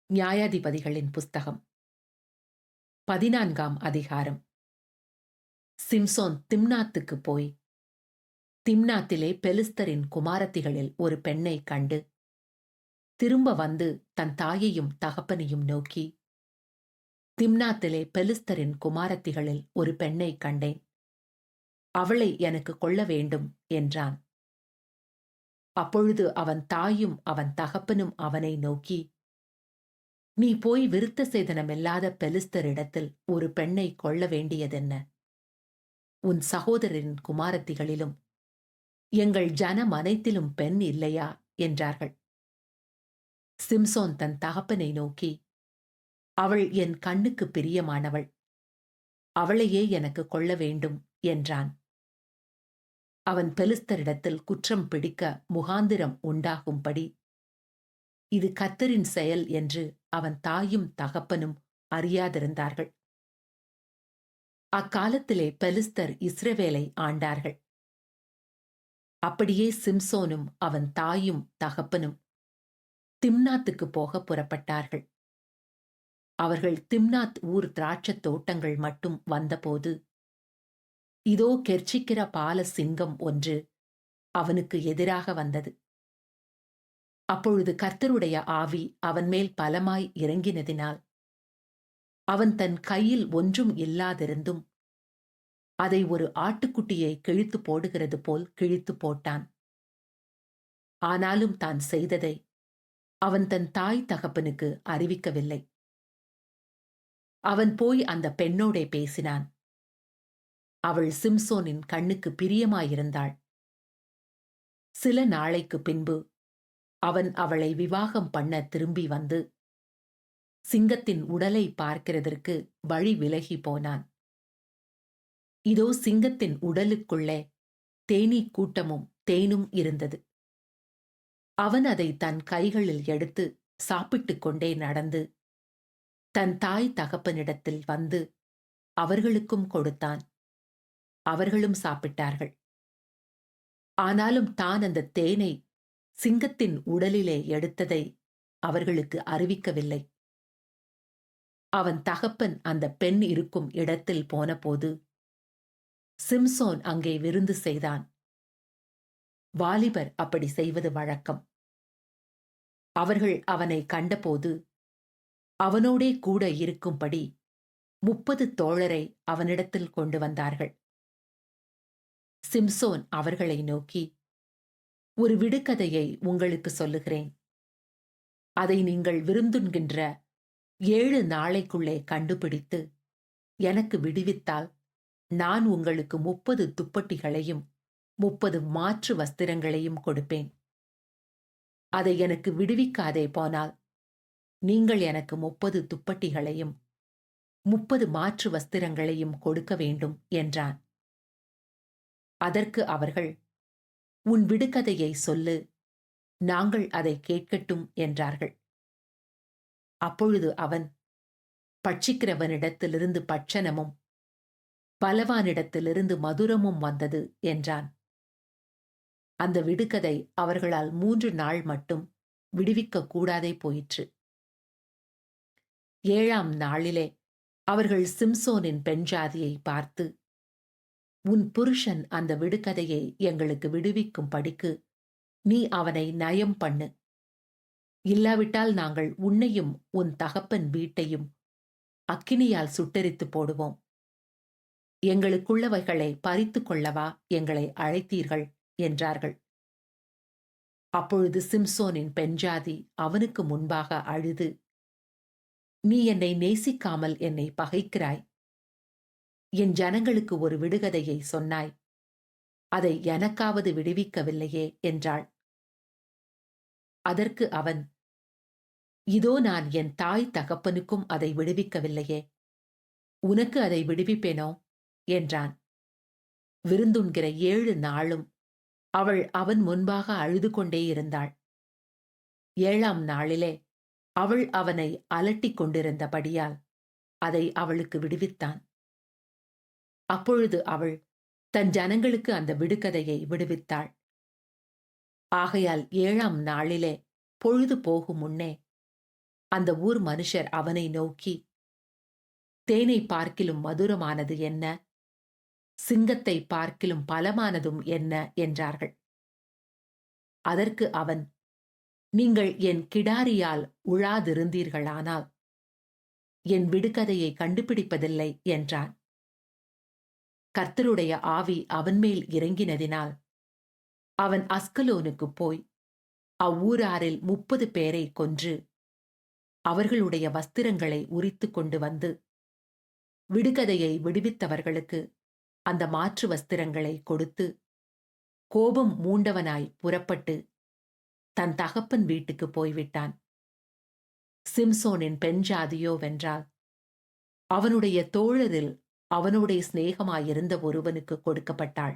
நியாயாதிபதிகளின் புஸ்தகம் 14ஆம் அதிகாரம். சிம்சோன் திம்னாத்துக்குப் போய் திம்னாத்திலே பெலிஸ்தரின் குமாரத்திகளில் ஒரு பெண்ணைக் கண்டு திரும்ப வந்து தன் தாயையும் தகப்பனையும் நோக்கி, திம்னாத்திலே பெலிஸ்தரின் குமாரத்திகளில் ஒரு பெண்ணைக் கண்டேன், அவளை எனக்கு கொள்ள வேண்டும் என்றான். அப்பொழுது அவன் தாயும் அவன் தகப்பனும் அவனை நோக்கி, நீ போய் விருத்த சேதனமில்லாத பெலிஸ்தரிடத்தில் ஒரு பெண்ணைக் கொள்ள வேண்டியதென்ன? உன் சகோதரரின் குமாரத்திகளிலும் எங்கள் ஜனம் அனைத்திலும் பெண் இல்லையா என்றார்கள். சிம்சோன் தன் தகப்பனை நோக்கி, அவள் என் கண்ணுக்கு பிரியமானவள், அவளையே எனக்கு கொள்ள வேண்டும் என்றான். அவன் பெலிஸ்தரிடத்தில் குற்றம் பிடிக்க முகாந்திரம் உண்டாகும்படி இது கர்த்தரின் செயல் என்று அவன் தாயும் தகப்பனும் அறியாதிருந்தார்கள். அக்காலத்திலே பெலிஸ்தர் இஸ்ரவேலை ஆண்டார்கள். அப்படியே சிம்சோனும் அவன் தாயும் தகப்பனும் திம்னாத்துக்கு போக புறப்பட்டார்கள். அவர்கள் திம்னாத் ஊர் திராட்சத் தோட்டங்கள் மட்டும் வந்தபோது, இதோ கெர்ச்சிக்கிற பால சிங்கம் ஒன்று அவனுக்கு எதிராக வந்தது. அப்பொழுது கர்த்தருடைய ஆவி அவன் மேல் பலமாய் இறங்கினதினால் அவன் தன் கையில் ஒன்றும் இல்லாதிருந்தும் அதை ஒரு ஆட்டுக்குட்டியை கிழித்து போடுகிறது போல் கிழித்து போட்டான். ஆனாலும் தான் செய்ததை அவன் தன் தாய் தகப்பனுக்கு அறிவிக்கவில்லை. அவன் போய் அந்த பெண்ணோடே பேசினான். அவள் சிம்சோனின் கண்ணுக்கு பிரியமாயிருந்தாள். சில நாளைக்கு பின்பு அவன் அவளை விவாகம் பண்ண திரும்பி வந்து சிங்கத்தின் உடலை பார்க்கிறதற்கு வழி விலகி போனான். இதோ சிங்கத்தின் உடலுக்குள்ளே தேனீ கூட்டமும் தேனும் இருந்தது. அவன் அதை தன் கைகளில் எடுத்து சாப்பிட்டுக் கொண்டே நடந்து தன் தாய் தகப்பனிடத்தில் வந்து அவர்களுக்கும் கொடுத்தான். அவர்களும் சாப்பிட்டார்கள். ஆனாலும் தான் அந்த தேனை சிங்கத்தின் உடலிலே எடுத்ததை அவர்களுக்கு அறிவிக்கவில்லை. அவன் தகப்பன் அந்த பெண் இருக்கும் இடத்தில் போனபோது சிம்சோன் அங்கே விருந்து செய்தான். வாலிபர் அப்படி செய்வது வழக்கம். அவர்கள் அவனை கண்டபோது அவனோடே கூட இருக்கும்படி 30 தோழரை அவனிடத்தில் கொண்டு வந்தார்கள். சிம்சோன் அவர்களை நோக்கி, ஒரு விடுகதையை உங்களுக்கு சொல்லுகிறேன். அதை நீங்கள் விருந்துண்கின்ற 7 நாளைக்குள்ளே கண்டுபிடித்து எனக்கு விடுவித்தால் நான் உங்களுக்கு 30 துப்பட்டிகளையும் 30 மாற்று வஸ்திரங்களையும் கொடுப்பேன். அதை எனக்கு விடுவிக்காதே போனால் நீங்கள் எனக்கு 30 துப்பட்டிகளையும் 30 மாற்று வஸ்திரங்களையும் கொடுக்க வேண்டும் என்றான். அதற்கு அவர்கள், உன் விடுகதையை சொல்லு, நாங்கள் அதை கேட்கட்டும் என்றார்கள். அப்பொழுது அவன், பட்சிக்கிறவனிடத்திலிருந்து பட்சணமும் பலவானிடத்திலிருந்து மதுரமும் வந்தது என்றான். அந்த விடுகதை அவர்களால் 3 நாள் மட்டும் விடுவிக்கக் கூடாதே போயிற்று. 7ஆம் நாளிலே அவர்கள் சிம்சோனின் பெண்ஜாதியை பார்த்து, உன் புருஷன் அந்த விடுகதையை எங்களுக்கு விடுவிக்கும் படிக்கு நீ அவனை நயம் பண்ணு. இல்லாவிட்டால் நாங்கள் உன்னையும் உன் தகப்பன் வீட்டையும் அக்கினியால் சுட்டெரித்து போடுவோம். எங்களுக்குள்ளவைகளை பறித்து கொள்ளவா எங்களை அழைத்தீர்கள் என்றார்கள். அப்பொழுது சிம்சோனின் பெண்ஜாதி அவனுக்கு முன்பாக அழுது, நீ என்னை நேசிக்காமல் என்னை பகைக்கிறாய். என் ஜனங்களுக்கு ஒரு விடுகதையை சொன்னாய், அதை எனக்காவது விடுவிக்கவில்லையே என்றாள். அதற்கு அவன், இதோ நான் என் தாய் தகப்பனுக்கும் அதை விடுவிக்கவில்லையே, உனக்கு அதை விடுவிப்பேனோ என்றான். விருந்துண்கிற 7 நாளும் அவள் அவன் முன்பாக அழுது கொண்டே இருந்தாள். 7ஆம் நாளிலே அவள் அவனை அலட்டிக் கொண்டிருந்தபடியால் அதை அவளுக்கு விடுவித்தான். அப்பொழுது அவள் தன் ஜனங்களுக்கு அந்த விடுகதையை விடுவித்தாள். ஆகையால் 7ஆம் நாளிலே பொழுது போகும் முன்னே அந்த ஊர் மனுஷர் அவனை நோக்கி, தேனை பார்க்கிலும் மதுரமானது என்ன, சிங்கத்தை பார்க்கிலும் பலமானதும் என்ன என்றார்கள். அதற்கு அவன், நீங்கள் என் கிடாரியால் உழாதிருந்தீர்களானால் என் விடுகதையை கண்டுபிடிப்பதில்லை என்றான். கர்த்தருடைய ஆவி அவன்மேல் இறங்கினதினால் அவன் அஸ்கலோனுக்குப் போய் அவ்வூராரில் 30 பேரை கொன்று அவர்களுடைய வஸ்திரங்களை உரித்துக் கொண்டு வந்து விடுகதையை விடுவித்தவர்களுக்கு அந்த மாற்று வஸ்திரங்களை கொடுத்து கோபம் மூண்டவனாய் புறப்பட்டு தன் தகப்பன் வீட்டுக்கு போய்விட்டான். சிம்சோனின் பெண் ஜாதியோவென்றால் அவனுடைய தோழரில் அவனுடைய சிநேகமாயிருந்த ஒருவனுக்கு கொடுக்கப்பட்டாள்.